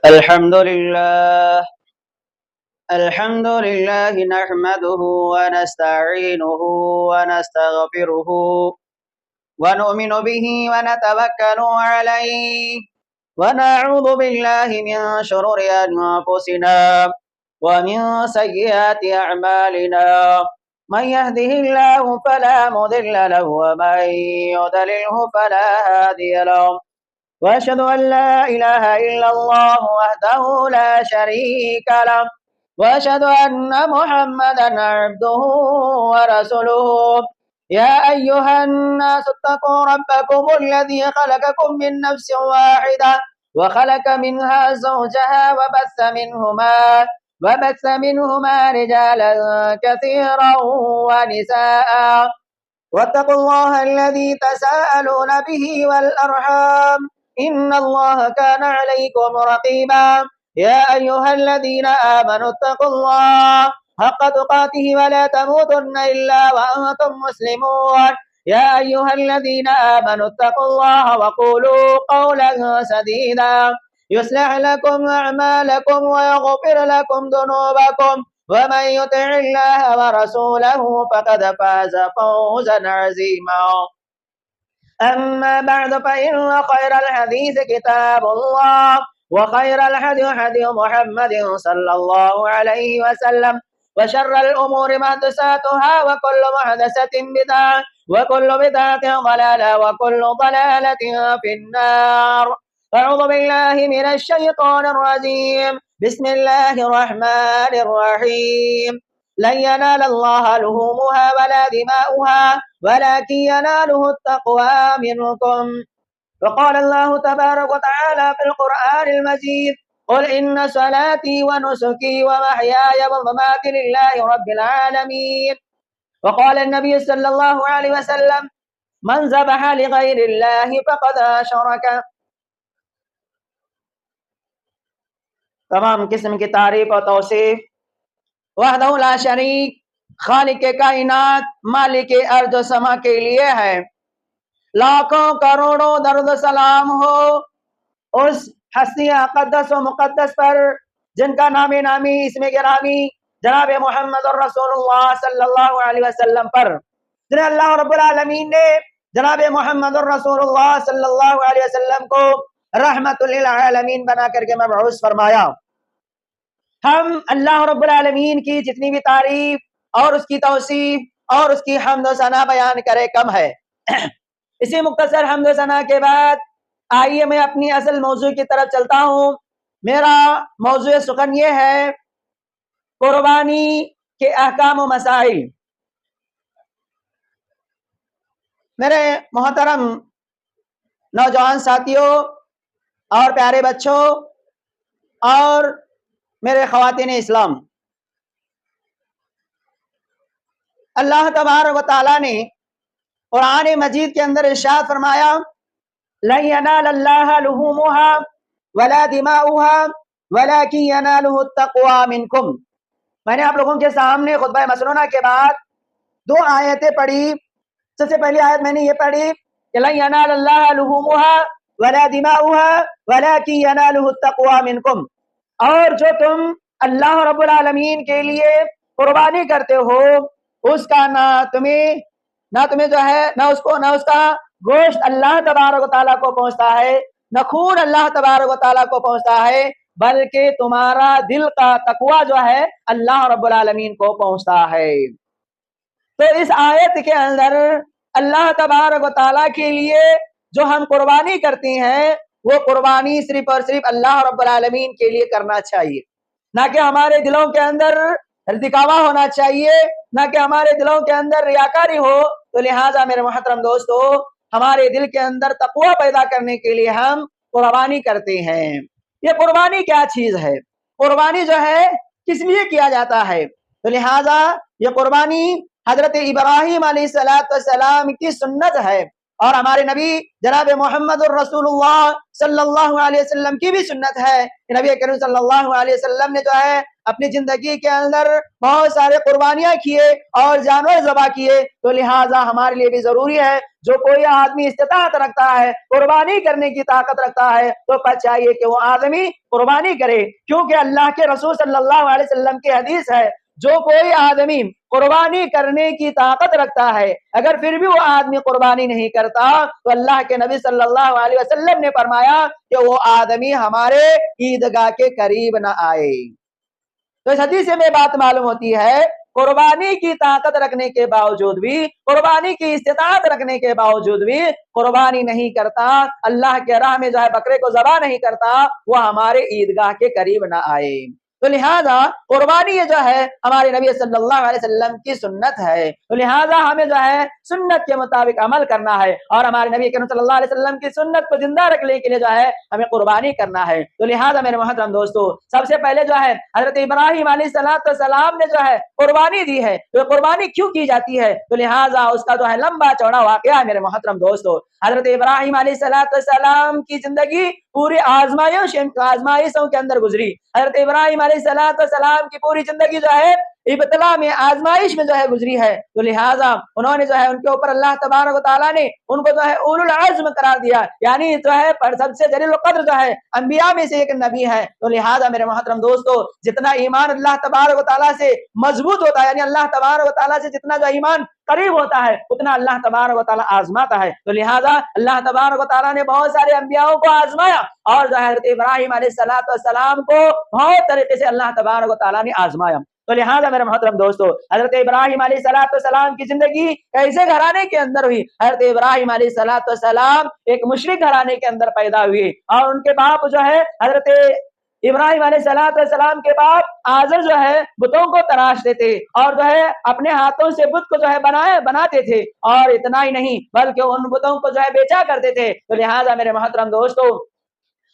الحمد لله الحمد لله نحمده ونستعينه ونستغفره ونؤمن به ونتوكل عليه ونعوذ بالله من شرور أنفسنا ومن سيئات أعمالنا من يهده الله فلا مضل له ومن يضلله فلا هادي له وأشهد أن لا إله إلا الله وحده لا شريك له وأشهد أن محمدا عبده ورسوله يا أيها الناس اتقوا ربكم الذي خلقكم من نفس واحدة وخلق منها زوجها وبث منهما رجالا كثيرا ونساء واتقوا الله الذي تساءلون به والأرحام إن الله كان عليكم رقيبا يا أيها الذين آمنوا اتقوا الله حق تقاته ولا تموتن إلا وأنتم مسلمون يا أيها الذين آمنوا اتقوا الله وقولوا قولا سديدا يصلح لكم أعمالكم ويغفر لكم ذنوبكم ومن يطع الله ورسوله فقد فاز فوزا عظيما أما بعد فإن خير الحديث كتاب الله وخير الهدي هدي محمد صلى الله عليه وسلم وشر الأمور محدثاتها وكل محدثة بدعة وكل بدعة ضلالة وكل ضلالة في النار أعوذ بالله من الشيطان الرجيم بسم الله الرحمن الرحيم لن ينال الله لحومها ولا دماؤها ولكن يناله التقوى منكم وقال الله تبارك وتعالى في القرآن المجيد قل إن صلاتي ونسكي ومحياي ومماتي لله رب العالمين وقال النبي صلى الله عليه وسلم من ذبح لغير الله فقد أشرك تمام قسم کی تعریف اور توصیف وحدہ لا شریک خالق کائنات مالک ارض و سما کے لیے ہے. لاکھوں کروڑوں درود و سلام ہو اس ہستی اقدس و مقدس پر جن کا نامی اسم گرامی جناب محمد الرسول اللہ صلی اللہ علیہ وسلم پر جنہیں اللہ رب العالمین نے جناب محمد الرسول اللہ صلی اللہ علیہ وسلم کو رحمت للعالمین بنا کر کے مبعوث فرمایا. ہم اللہ رب العالمین کی جتنی بھی تعریف اور اس کی توصیف اور اس کی حمد و ثنا بیان کرے کم ہے. اسی مختصر حمد و ثنا کے بعد آئیے میں اپنی اصل موضوع کی طرف چلتا ہوں. میرا موضوع سخن یہ ہے قربانی کے احکام و مسائل. میرے محترم نوجوان ساتھیوں اور پیارے بچوں اور میرے خواتین اسلام، اللہ تبارک و تعالیٰ نے قرآن مجید کے اندر ارشاد فرمایا لن ينال الله لحومها ولا دماؤها ولكن يناله التقوى منكم. میں نے آپ لوگوں کے سامنے خطبہ مسنونہ کے بعد دو آیتیں پڑھی. سب سے پہلی آیت میں نے یہ پڑھی کہ لن ينال الله لحومها ولا دماؤها ولكن يناله التقوى منكم، اور جو تم اللہ رب العالمین کے لیے قربانی کرتے ہو اس کا نہ تمہیں جو ہے نہ اس کا گوشت اللہ تبارک و تعالیٰ کو پہنچتا ہے، نہ خون اللہ تبارک و تعالیٰ کو پہنچتا ہے، بلکہ تمہارا دل کا تقوی جو ہے اللہ رب العالمین کو پہنچتا ہے. تو اس آیت کے اندر اللہ تبارک و تعالیٰ کے لیے جو ہم قربانی کرتے ہیں وہ قربانی صرف اور صرف اللہ رب العالمین کے لیے کرنا چاہیے، نہ کہ ہمارے دلوں کے اندر دکھاوا ہونا چاہیے، نہ کہ ہمارے دلوں کے اندر ریاکاری ہو. تو لہٰذا میرے محترم دوستو ہمارے دل کے اندر تقوی پیدا کرنے کے لیے ہم قربانی کرتے ہیں. یہ قربانی کیا چیز ہے؟ قربانی جو ہے کس لیے کیا جاتا ہے؟ تو لہٰذا یہ قربانی حضرت ابراہیم علیہ السلام کی سنت ہے اور ہمارے نبی جناب محمد الرسول اللہ صلی اللہ علیہ وسلم کی بھی سنت ہے. نبی کریم صلی اللہ علیہ وسلم نے جو ہے اپنی زندگی کے اندر بہت سارے قربانیاں کیے اور جانور ذبح کیے. تو لہٰذا ہمارے لیے بھی ضروری ہے जो कोई आदमी इस्तिताअत रखता है, कुर्बानी करने की ताकत रखता है, तो चाहिए कि वो आदमी कुर्बानी करे, क्योंकि अल्लाह के रसूल सल्लल्लाहु अलैहि वसल्लम की हदीस है, जो कोई आदमी कुर्बानी करने की ताकत रखता है, अगर फिर भी वो आदमी कुर्बानी नहीं करता, तो अल्लाह के नबी सल्लल्लाहु अलैहि वसल्लम ने फरमाया कि वो आदमी हमारे ईदगाह के करीब न आए। तो इस हदीस में बात मालूम होती है, कुर्बानी की ताकत रखने के बावजूद भी, कुर्बानी की इस्तिताअत रखने के बावजूद भी कुर्बानी नहीं करता, अल्लाह के राह में जो है बकरे को ज़बह नहीं करता, वो हमारे ईदगाह के करीब ना आए। तो लिहाजा कुर्बानी ये जो है हमारे नबी सल्लल्लाहु अलैहि वसल्लम की सुन्नत है, तो लिहाजा हमें जो है सुन्नत के मुताबिक अमल करना है, और हमारे नबी करीम सल्लल्लाहु अलैहि वसल्लम की सुन्नत को जिंदा रखने के लिए जो है हमें कुर्बानी करना है। तो लिहाजा मेरे मोहतरम दोस्तों, सबसे पहले जो है हजरत इब्राहिम अलैहिस्सलाम ने जो है कुर्बानी दी है, तो कुर्बानी क्यों की जाती है, तो लिहाजा उसका जो है लंबा चौड़ा वाकया है मेरे मोहतरम दोस्तों। हजरत इब्राहिम अलैहिस्सलाम की जिंदगी पूरी आजमाइशों के अंदर गुजरी। हजरत इब्राहिम अलैहिस्सलाम की पूरी जिंदगी जो है इब्तिला में, आजमाइश में जो है गुजरी है, तो लिहाजा उन्होंने जो है उनके ऊपर अल्लाह तबारक व तआला ने उनको जो है उलुल अज़्म करार दिया, यानी जो है सबसे जलील क़द्र जो है अंबिया में से एक नबी है। तो लिहाजा मेरे मोहतरम दोस्तों, जितना ईमान अल्लाह तबारक व तआला से मजबूत होता है, यानी अल्लाह तबारक व तआला से जितना जो ईमान करीब होता है, उतना अल्लाह तबारक व तआला आजमाता है। तो लिहाजा अल्लाह तबारक व तआला ने बहुत सारे अंबियाओं को आजमाया, और जो है हज़रत इब्राहिम अलैहिस्सलाम को बहुत तरीके से अल्लाह तबारक व तआला ने आजमाया। तो लिहाजा मेरे मोहतरम दोस्तों, हजरत इब्राहिम अलैहिस्सलाम की जिंदगी कैसे घराने के अंदर हुई? हजरत इब्राहिम अलैहिस्सलाम एक मुशरिक घराने के अंदर पैदा हुए, और उनके बाप जो है हजरत इब्राहिम अलैहिस्सलाम के बाप आजर जो है बुतों को तराशते थे, और जो है अपने हाथों से बुत को जो है बनाते थे, और इतना ही नहीं बल्कि उन बुतों को जो है बेचा करते थे। तो लिहाजा मेरे मोहतरम दोस्तों,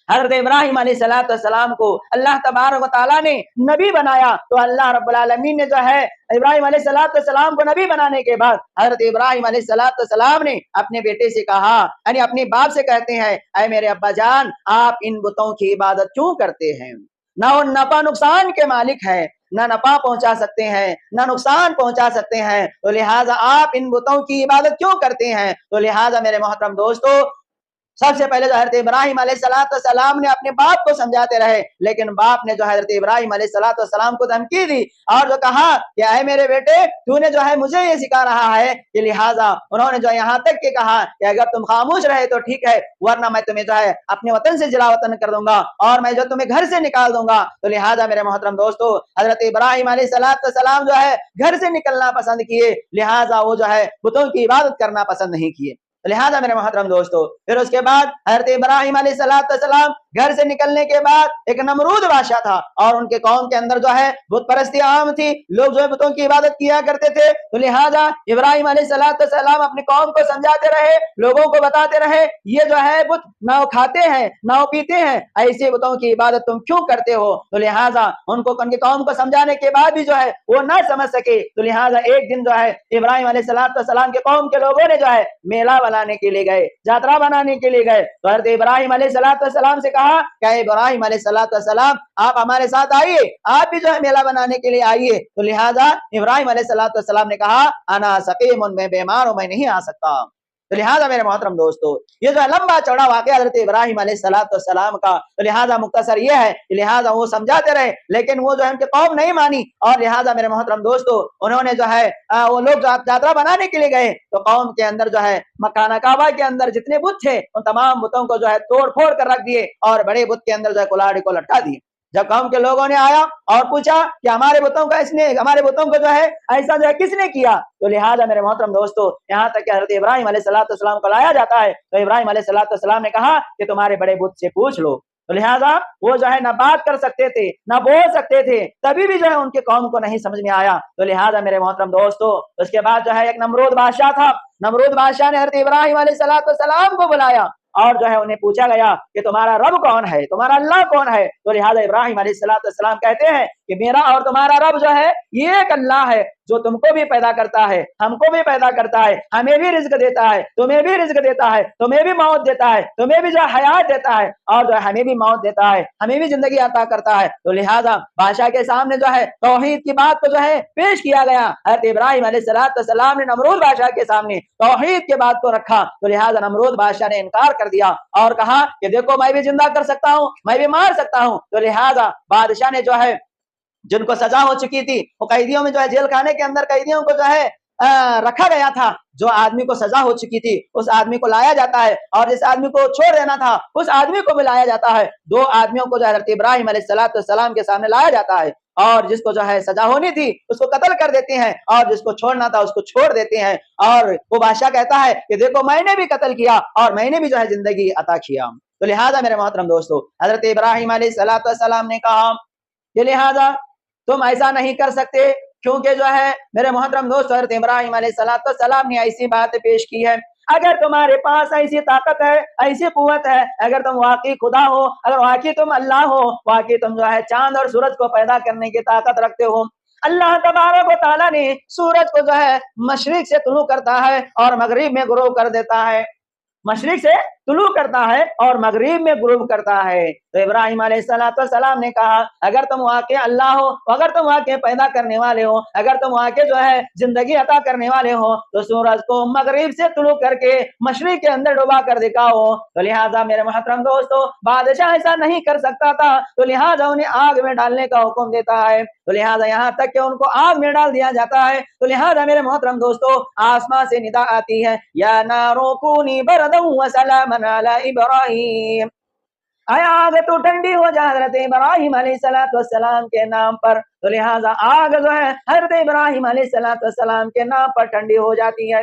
हज़रत इब्राहिम अलैहिस्सलाम को अल्लाह तबारक व तआला ने नबी बनाया। तो अल्लाह रब्बुल आलमीन ने जो है इब्राहिम अलैहिस्सलाम को नबी बनाने के बाद हज़रत इब्राहिम अलैहिस्सलाम ने अपने बेटे से कहा, यानी अपने बाप से कहते हैं, ऐ मेरे अब्बा जान, आप इन बुतों की इबादत क्यों करते हैं? ना वो नफा नुकसान के मालिक है, ना नफा पहुंचा सकते हैं, ना नुकसान पहुंचा सकते हैं, तो लिहाजा आप इन बुतों की इबादत क्यों करते हैं? तो लिहाजा मेरे मोहतरम दोस्तों, सबसे पहले जो हज़रत इब्राहिम अलैहिस्सलाम ने अपने बाप को समझाते रहे, लेकिन बाप ने जो हज़रत इब्राहिम अलैहिस्सलाम को धमकी दी, और जो कहा कि ऐ मेरे बेटे, तूने जो है मुझे ये सिखा रहा है, कि लिहाजा उन्होंने जो यहाँ तक के कहा कि अगर तुम खामोश रहे तो ठीक है, वरना मैं तुम्हें जो है अपने वतन से जिला वतन कर दूंगा, और मैं जो तुम्हें घर से निकाल दूंगा। तो लिहाजा मेरे मोहतरम दोस्तों, हज़रत इब्राहिम अलैहिस्सलाम जो है घर से निकलना पसंद किए, लिहाजा वो जो है बुतों की इबादत करना पसंद नहीं किए। लिहाजा मेरे मोहतरम दोस्तों, फिर उसके बाद हज़रत इब्राहिम अलैहिस्सलाम घर से निकलने के बाद एक नमरूद बादशाह था, और उनके कौम के अंदर जो है बुत परस्ती आम थी, लोग जो है बुतों की इबादत किया करते थे। तो लिहाजा इब्राहिम अलैहिस्सलाम अपनी कौम को समझाते रहे, लोगों को बताते रहे, ये जो है बुत ना वो खाते हैं ना वो पीते हैं, ऐसे बुतों की इबादत तुम क्यों करते हो? तो लिहाजा उनको उनकी कौम को समझाने के बाद भी जो है वो ना समझ सके। तो लिहाजा एक दिन जो है इब्राहिम अलैहिस्सलाम के कौम के लोगों ने जो है मेला बनाने के लिए गए, यात्रा बनाने के लिए गए। तो हज़रत इब्राहिम अलैहिस्सलाम से कहा, क्या इब्राहिम अलैहिस्सलाम आप हमारे साथ आइए, आप भी जो है मेला बनाने के लिए आइए। तो लिहाजा इब्राहिम अलैहिस्सलाम ने कहा, अना सकीमुन, मैं बीमार हूं, मैं नहीं आ सकता। तो लिहाजा मेरे मोहतरम दोस्तों, ये जो है लंबा चौड़ा वाक़या हज़रत इब्राहिम अलैहिस्सलाम का, तो लिहाजा मुख्तसर ये है, लिहाजा वो समझाते रहे, लेकिन वो जो है उनकी कौम नहीं मानी, और लिहाजा मेरे मोहतरम दोस्तों, उन्होंने जो है वो लोग यात्रा बनाने के लिए गए, तो कौम के अंदर जो है मकाना काबा के अंदर जितने बुत थे, उन तमाम बुतों को जो है तोड़ फोड़ कर रख दिए, और बड़े बुत के अंदर जो है कुल्हाड़ी को लटका दिए। जब कौम के लोगों ने आया और पूछा कि हमारे बुतों को जो है ऐसा जो है किसने किया? तो लिहाजा मेरे मोहतरम दोस्तों, यहाँ तक कि हज़रत इब्राहिम अलैहिस्सलाम को लाया जाता है, तो इब्राहिम अलैहिस्सलाम ने कहा कि तुम्हारे बड़े बुत से पूछ लो। तो लिहाजा वो जो है ना बात कर सकते थे ना बोल सकते थे, तभी भी जो है उनके कौम को नहीं समझ में आया। तो लिहाजा मेरे मोहतरम दोस्तों, उसके बाद जो है एक नमरूद बादशाह था, नमरूद बादशाह ने हज़रत इब्राहिम अलैहिस्सलाम को बुलाया, और जो है उन्हें पूछा गया कि तुम्हारा रब कौन है, तुम्हारा अल्लाह कौन है? तो लिहाजा इब्राहिम अलैहिस्सलाम कहते हैं कि मेरा और तुम्हारा रब जो है ये एक अल्लाह है, جو تم کو بھی پیدا کرتا ہے, ہم کو بھی پیدا کرتا ہے, ہمیں بھی رزق دیتا ہے, تمہیں بھی رزق دیتا ہے, تمہیں بھی موت دیتا ہے, تمہیں بھی جو حیات دیتا ہے, اور جو ہمیں بھی موت دیتا ہے, ہمیں بھی زندگی عطا کرتا ہے. تو لہٰذا بادشاہ کے سامنے جو ہے توحید کی بات کو جو ہے پیش کیا گیا. حضرت ابراہیم علیہ السلام نے نمرود بادشاہ کے سامنے توحید کے بات کو رکھا, تو لہٰذا نمرود بادشاہ نے انکار کر دیا اور کہا کہ دیکھو میں بھی زندہ کر سکتا ہوں, میں بھی مار سکتا ہوں. تو لہٰذا بادشاہ نے جو ہے جن کو سزا ہو چکی تھی وہ قیدیوں میں جو ہے جیل خانے کے اندر قیدیوں کو جو ہے رکھا گیا تھا, جو آدمی کو سزا ہو چکی تھی اس آدمی کو لایا جاتا ہے, اور جس آدمی کو چھوڑ دینا تھا اس آدمی کو بھی لایا جاتا ہے. دو آدمیوں کو جو حضرت ابراہیم علیہ السلام کے سامنے لایا جاتا ہے, اور جس کو جو ہے سزا ہونی تھی اس کو قتل کر دیتے ہیں, اور جس کو چھوڑنا تھا اس کو چھوڑ دیتے ہیں. اور وہ بادشاہ کہتا ہے کہ دیکھو میں نے بھی قتل کیا اور میں نے بھی جو ہے زندگی عطا کیا. تو لہٰذا میرے محترم دوستو, حضرت ابراہیم علیہ السلام نے کہا کہ لہٰذا تم ایسا نہیں کر سکتے, کیونکہ جو ہے میرے محترم دوست حضرت ابراہیم علیہ السلام نے ایسی بات پیش کی ہے, اگر تمہارے پاس ایسی طاقت ہے, ایسی قوت ہے, اگر تم واقعی خدا ہو, اگر واقعی تم اللہ ہو, واقعی تم جو ہے چاند اور سورج کو پیدا کرنے کی طاقت رکھتے ہو, اللہ تبارک و تعالیٰ نے سورج کو جو ہے مشرق سے طلوع کرتا ہے اور مغرب میں غروب کر دیتا ہے, مشرق سے طلوع کرتا ہے اور مغرب میں غروب کرتا ہے. تو ابراہیم علیہ السلام نے کہا اگر تم واقع اللہ ہو, اگر تم واقع پیدا کرنے والے ہو, اگر تم واقع جو ہے زندگی عطا کرنے والے ہو, تو سورج کو مغرب سے طلوع کر کے مشرق کے اندر ڈبا کر دکھاؤ. تو لہٰذا میرے محترم دوستو بادشاہ ایسا نہیں کر سکتا تھا, تو لہٰذا انہیں آگ میں ڈالنے کا حکم دیتا ہے. تو لہٰذا یہاں تک کہ ان کو آگ میں ڈال دیا جاتا ہے. تو لہٰذا میرے محترم دوستو آسمان سے ندا آتی ہے, یا نارو کونی بردا وسلاما علی ابراہیم, اے آگ تو ٹھنڈی ہو جا حضرت ابراہیم علیہ السلام کے نام پر. تو لہٰذا آگ جو ہے حضرت ابراہیم علیہ السلام کے نام پر ٹھنڈی ہو جاتی ہے.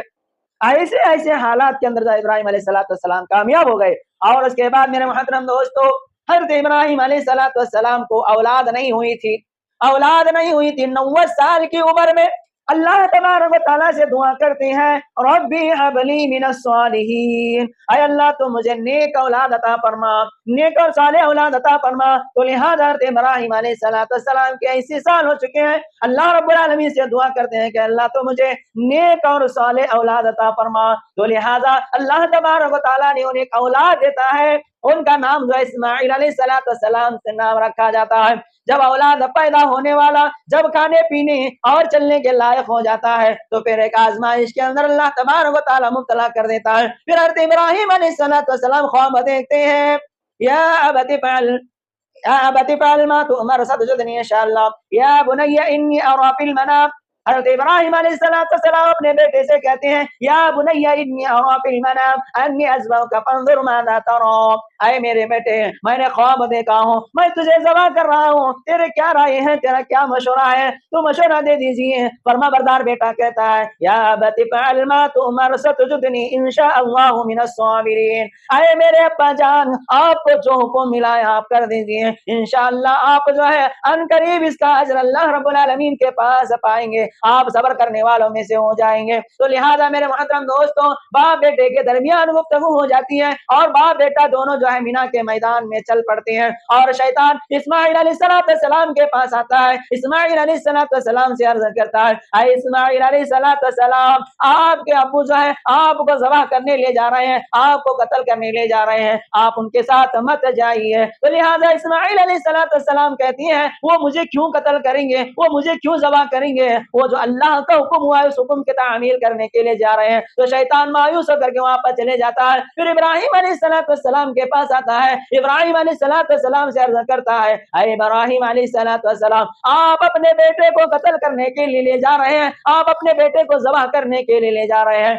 ایسے حالات کے اندر ابراہیم علیہ السلام کامیاب ہو گئے. اور اس کے بعد میرے محترم دوستو حضرت ابراہیم علیہ السلام کو اولاد نہیں ہوئی تھی, 90 سال کی عمر میں اللہ تبارک و تعالیٰ سے دعا کرتے ہیں ربی ہب لی من الصالحین, اے اللہ تو مجھے نیک اولاد عطا فرما, نیک اور صالح اولاد عطا فرما. تو لہٰذا حضرت ابراہیم علیہ السلام کے 80 سال ہو چکے ہیں, اللہ رب العالمین سے دعا کرتے ہیں کہ اللہ تو مجھے نیک اور صالح اولاد عطا فرما. تو لہٰذا اللہ تبارک و تعالیٰ نے انہیں ایک اولاد دیتا ہے, ان کا نام جو اسماعیل علیہ السلام سے نام رکھا جاتا ہے. جب اولاد پیدا ہونے والا جب کھانے پینے اور چلنے کے لائق ہو جاتا ہے تو پھر ایک آزمائش کے اندر اللہ تبارک و تعالیٰ مبتلا کر دیتا ہے. پھر حضرت ابراہیم علیہ السلام خواب دیکھتے ہیں, یا ابت فعل ما تؤمر ستجدنی ان شاء اللہ, یا بنی انی ارى فی المنام. حضرت ابراہیم علیہ السلام اپنے بیٹے سے کہتے ہیں یا بنی انی ارى فی المنام انی اذبحک فانظر ماذا ترى, اے میرے بیٹے میں نے خواب دیکھا ہوں, میں تجھے ذبح کر رہا ہوں, تیرے کیا رائے ہیں, تیرا کیا مشورہ ہے, تو مشورہ دے دیجیے. فرما بردار بیٹا کہتا ہے یا ابت فعل ما تؤمر ستجدنی ان شاء اللہ من الصابرین, اے میرے ابا جان آپ کو جو حکم ملا ہے آپ کر دیجیے, انشاءاللہ آپ جو ہے ان قریب اس کا اجر اللہ رب العالمین کے پاس پائیں گے, آپ صبر کرنے والوں میں سے ہو جائیں گے. تو لہٰذا میرے محترم دوستوں باپ بیٹے کے درمیان گفتگو ہو جاتی ہے اور باپ بیٹا دونوں جو ہے مینا کے میدان میں چل پڑتے ہیں, اور شیطان اسماعیل علیہ السلام کے پاس آتا ہے. اسماعیل علیہ السلام سے عرض کرتا ہے اے اسماعیل علیہ السلام آپ کے ابو جو ہے آپ کو ذبح کرنے لے جا رہے ہیں, آپ کو قتل کرنے لے جا رہے ہیں, آپ ان کے ساتھ مت جائیے. تو لہٰذا اسماعیل علیہ السلام کہتی ہیں وہ مجھے کیوں قتل کریں گے, وہ مجھے کیوں ذبح کریں گے, وہ جو اللہ کا حکم ہوا ہے اس حکم کی تعمیل کرنے کے لیے جا رہے ہیں. تو شیطان مایوس ہو کر کے وہاں پر چلے جاتا ہے. پھر ابراہیم علیہ السلام کے پاس آتا ہے, ابراہیم علیہ السلام سے عرض کرتا ہے اے ابراہیم علیہ السلام آپ اپنے بیٹے کو قتل کرنے کے لیے لے جا رہے ہیں, آپ اپنے بیٹے کو ذبح کرنے کے لیے لے جا رہے ہیں.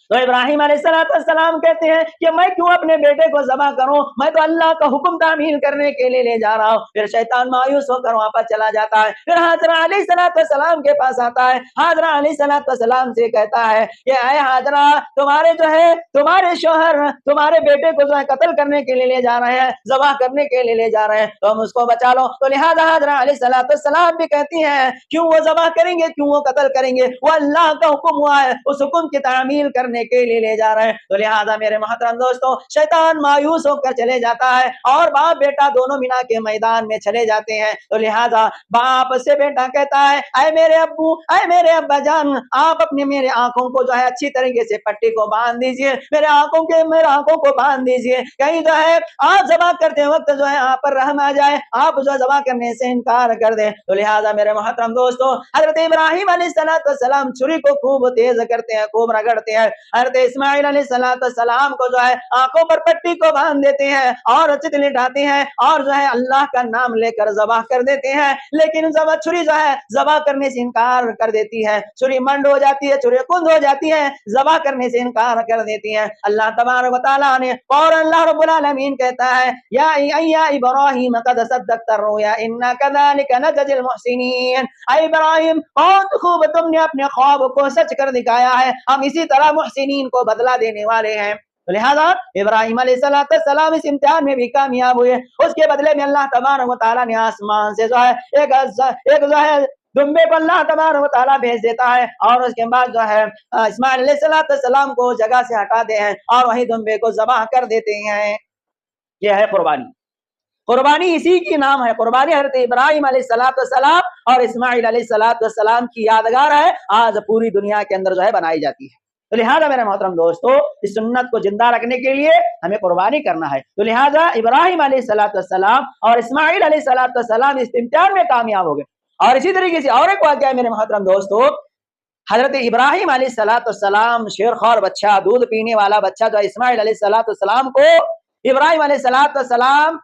تو ابراہیم علیہ السلام کہتے ہیں کہ میں کیوں اپنے بیٹے کو ذبح کروں, میں تو اللہ کا حکم تعمیل کرنے کے لیے لے جا رہا ہوں. پھر شیطان مایوس ہو کر وہاں پر چلا جاتا ہے. پھر حاضرہ علیہ السلام کے پاس آتا ہے, حاضرہ علیہ السلام سے کہتا ہے کہ اے حاضرہ تمہارے جو ہے تمہارے شوہر تمہارے بیٹے کو جو ہے قتل کرنے کے لیے لے جا رہے ہیں, ذبح کرنے کے لیے لے جا رہے ہیں, تم اس کو بچا لو. تو لہٰذا حاضرہ علیہ السلام بھی کہتی ہیں کیوں وہ ذبح کریں گے, کیوں وہ قتل کریں گے, وہ اللہ کا حکم ہوا ہے, اس حکم کی تعمیل کرنے करने के लिए ले जा रहे हैं। तो लिहाजा मेरे मोहतरम दोस्तों, शैतान मायूस होकर चले जाता है और बाप बेटा दोनों मीना के मैदान में चले जाते हैं। तो लिहाजा बाप से बेटा कहता है, ऐ मेरे अब्बू, ऐ मेरे अब्बा जान, आप अपने मेरे आंखों को जो है अच्छी तरीके से पट्टी को बांध दीजिए, मेरे आंखों को बांध दीजिए, कहीं जो है आप ज़बा करते वक्त जो है आप पर रहम आ जाए, आप जो ज़बा करने से इनकार कर दें। तो लिहाजा मेरे मोहतरम दोस्तों, हज़रत इब्राहीम अलैहिस्सलाम छुरी को खूब तेज करते हैं, खूब रगड़ते हैं। हज़रत इस्माइल अलैहिस्सलाम को जो है आंखों पर पट्टी को बांध देते हैं और चित लिटाते हैं और जो है अल्लाह का नाम लेकर ज़बा कर देते हैं। लेकिन छुरी जो है ज़बा करने से इनकार कर देती है, छुरी मंड हो जाती है, छुरी कुंद हो जाती है, ज़बा करने से इनकार कर देती है। अल्लाह तबारक व तआला ने और अल्लाह रब्बुल आलमीन कहता है, या इब्राहीम क़द सद्दक़्ता रुया इन्ना कज़ालिका नजज़िल मुहसिनीन, ऐ इब्राहीम बहुत खूब तुमने अपने ख्वाब को सच कर दिखाया है, हम इसी तरह मुहसिनीन को बदला देने वाले हैं। तो लिहाजा इब्राहीम अलैहिस्सलाम इस इम्तिहान में भी कामयाब हुए। उसके बदले में अल्लाह तबारक व तआला ने आसमान से जो है एक जो है दुम्बे को अल्लाह तबारक व तआला भेज देता है और उसके बाद जो है इस्माइल अलैहिस्सलाम को जगह से हटाते हैं और वही दुम्बे को ज़बाह कर देते हैं। यह है कुर्बानी। कुर्बानी इसी की नाम है। कुर्बानी हज़रत इब्राहीम अलैहिस्सलाम और इस्माइल अलैहिस्सलाम की यादगार है, आज पूरी दुनिया के अंदर जो है बनाई जाती है। तो लिहाजा मेरे मोहतरम दोस्तों, इस सुन्नत को जिंदा रखने के लिए हमें कुर्बानी करना है। तो लिहाजा इब्राहीम अलैहिस्सलाम और इस्माइल अलैहिस्सलाम इस इम्तिहान में कामयाब हो गए। और इसी तरीके से और एक वाक़या है मेरे मोहतरम दोस्तों, हज़रत इब्राहीम अलैहिस्सलाम शेरख्वार बच्चा, दूध पीने वाला बच्चा जो इस्माइल अलैहिस्सलाम को इब्राहीम अलैहिस्सलाम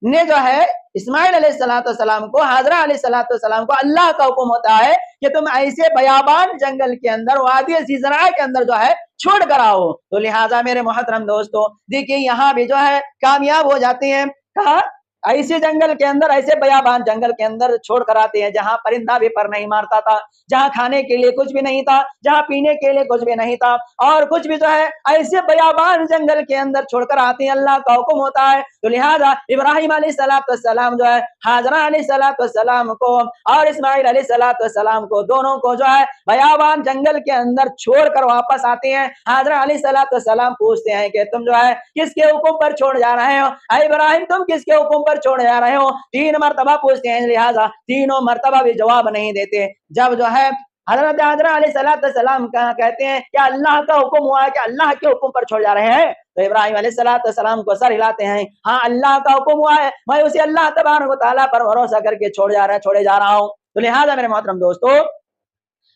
ने जो है इस्माइल अलैहिस्सलाम को, हाजरा अलैहिस्सलाम को अल्लाह का हुक्म होता है कि तुम ऐसे बयाबान जंगल के अंदर, वादी ज़िज़रा के अंदर जो है छोड़ कर आओ। तो लिहाजा मेरे मोहतरम दोस्तों, देखिए यहाँ भी जो है कामयाब हो जाते हैं। कहा ऐसे जंगल के अंदर, ऐसे बयाबान जंगल के अंदर छोड़ कर आते हैं जहां परिंदा भी पर नहीं मारता था, जहां खाने के लिए कुछ भी नहीं था, जहां पीने के लिए कुछ भी नहीं था और कुछ भी जो है ऐसे बयाबान जंगल के अंदर छोड़कर आते हैं, अल्लाह का हुक्म होता है। तो लिहाजा इब्राहीम अलैहिस्सलाम जो है हाजरा अलैहिस्सलाम को और इस्माइल अलैहिस्सलाम को, दोनों को जो है बयाबान जंगल के अंदर छोड़कर वापस आते हैं। हाजरा अलैहिस्सलाम पूछते हैं कि तुम जो है किसके हुक्म पर छोड़ जा रहे हो, ऐ इब्राहीम तुम किसके हुक्म पर छोड़ जा रहे हो? 3 मरतबा पूछते हैं, लिहाजा तीनों मरतबा भी जवाब नहीं देते। जब जो है हज़रत हाजरा अलैहिस्सलाम कहते हैं कि अल्लाह का हुक्म हुआ है कि अल्लाह के हुक्म पर छोड़ जा रहे हैं, तो इब्राहीम अलैहिस्सलाम को सर हिलाते हैं, हाँ अल्लाह का हुक्म हुआ है, मैं उसी अल्लाह तबारक व तआला पर भरोसा करके छोड़े जा रहा हूँ। तो लिहाजा मेरे मोहतरम दोस्तों,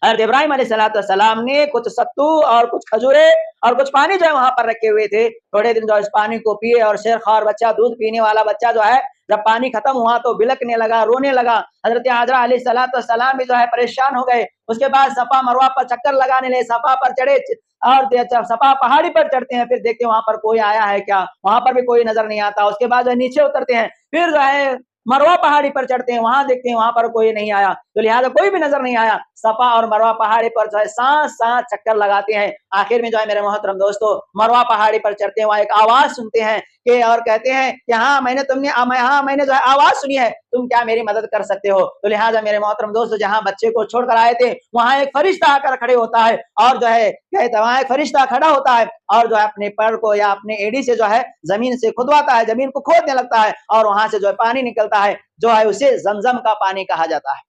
हज़रत इब्राहीम अलैहिस्सलाम ने कुछ सत्तू और कुछ खजूरे और कुछ पानी जो है वहां पर रखे हुए थे। थोड़े दिन जो इस पानी को पिए और शेरख्वार बच्चा, दूध पीने वाला बच्चा जो है जब पानी खत्म हुआ तो बिलकने लगा, रोने लगा। हज़रत हाजरा अलैहिस्सलाम भी जो है परेशान हो गए। उसके बाद सफा मरवा पर चक्कर लगाने लगे, सफा पर चढ़े और सफा पहाड़ी पर चढ़ते हैं, फिर देखते हैं वहां पर कोई आया है क्या, वहां पर भी कोई नजर नहीं आता। उसके बाद जो नीचे उतरते हैं, फिर जो है मरवा पहाड़ी पर चढ़ते हैं, वहां देखते हैं वहां पर कोई नहीं आया, तो लिहाजा कोई भी नजर नहीं आया। सफा और मरवा पहाड़ी पर जो है साथ चक्कर लगाते हैं। आखिर में जो है मेरे मोहतरम दोस्तों मरवा पहाड़ी पर चढ़ते हैं, वहां एक आवाज सुनते हैं कि और कहते हैं कि हाँ मैंने जो है आवाज सुनी है, तुम क्या मेरी मदद कर सकते हो? तो लिहाजा मेरे मोहतरम दोस्तों जहां बच्चे को छोड़कर आए थे वहां एक फरिश्ता आकर खड़े होता है और जो है कहते वहां एक फरिश्ता खड़ा होता है और जो है अपने पैर को या अपने एड़ी से जो है जमीन से खुदवाता है, जमीन को खोदने लगता है और वहां से जो है पानी निकलता है, जो है उसे जमजम का पानी कहा जाता है।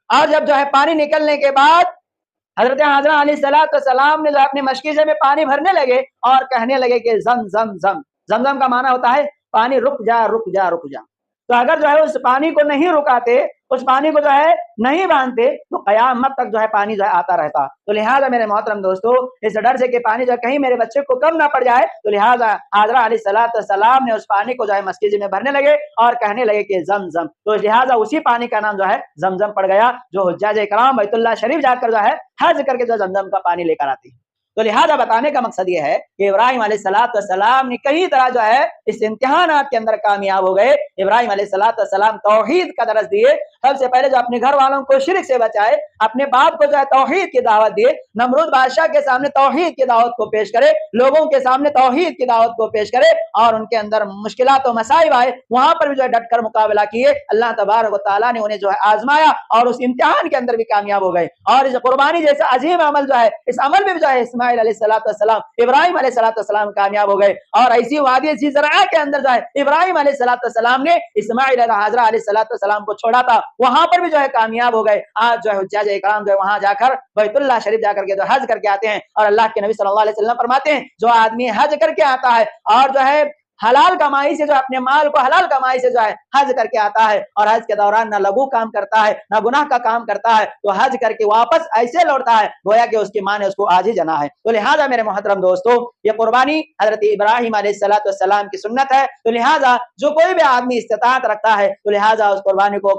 और जब जो है पानी निकलने के बाद हजरत हाजरा अलैहिस्सलाम ने जो अपने मशकीजे में पानी भरने लगे और कहने लगे कि जमजम का माना होता है पानी रुक जा रुक जा रुक जा। तो अगर जो है उस पानी को नहीं रुकाते, उस पानी को जो है नहीं बांधते तो कयामत तक जो है पानी जो है आता रहता। तो लिहाजा मेरे मोहतरम दोस्तों इस डर से कि पानी जो है कहीं मेरे बच्चे को कम ना पड़ जाए, तो लिहाजा हाजरा अलैहिस्सलाम ने उस पानी को जो है मस्जिद में भरने लगे और कहने लगे कि जमजम। तो लिहाजा उसी पानी का नाम जो है जमजम पड़ गया, जो हुज्जाज इकराम बैतुल्लाह शरीफ जाकर जो है हज करके जो जमजम का पानी लेकर आते हैं। तो लिहाजा बताने का मकसद ये है कि इब्राहीम अलैहिस्सलाम ने कई तरह जो है इस इम्तिहानात के अंदर कामयाब हो गए। इब्राहीम अलैहिस्सलाम तौहीद का दरस दिए, सबसे पहले जो अपने घर वालों को शिर्क से बचाए, अपने बाप को जो है तौहीद की दावत दिए, नमरूद बादशाह के सामने तौहीद की दावत को पेश करे, लोगों के सामने तौहीद की दावत को पेश करे और उनके अंदर मुश्किलात और मसाइब आए वहां पर भी जो है डट कर मुकाबला किए। अल्लाह तबारक व तआला ने उन्हें जो है आजमाया और उस इम्तिहान के अंदर भी कामयाब हो गए। और इस कुर्बानी जैसा अजीम अमल जो है, इस अमल में भी जो है اسماعیل علیہ السلام ابراہیم علیہ السلام کامیاب ہو گئے، اور ایسی وادی ذی زرع کے اندر جو ہے ابراہیم علیہ السلام نے اسماعیل حضرہ علیہ السلام کو چھوڑا تھا، وہاں پر بھی جو ہے کامیاب ہو گئے۔ آج جو ہے حجاج اکرام جو ہے وہاں جا کر بیت اللہ شریف جا کر کے جو حج کر کے آتے ہیں، اور اللہ کے نبی صلی اللہ علیہ وسلم فرماتے ہیں جو آدمی حج کر کے آتا ہے اور جو ہے حلال کمائی سے جو اپنے مال کو حلال کمائی سے جو ہے حج کر کے آتا ہے، اور حج کے دوران نہ لغو کام کرتا ہے نہ گناہ کا کام کرتا ہے، تو حج کر کے واپس ایسے لوٹتا ہے گویا کہ اس کی ماں نے اس کو آج ہی جنا ہے۔ تو لہٰذا میرے محترم دوستو، یہ قربانی حضرت ابراہیم علیہ السلام کی سنت ہے، تو لہٰذا جو کوئی بھی آدمی استطاعت رکھتا ہے تو لہٰذا اس قربانی کو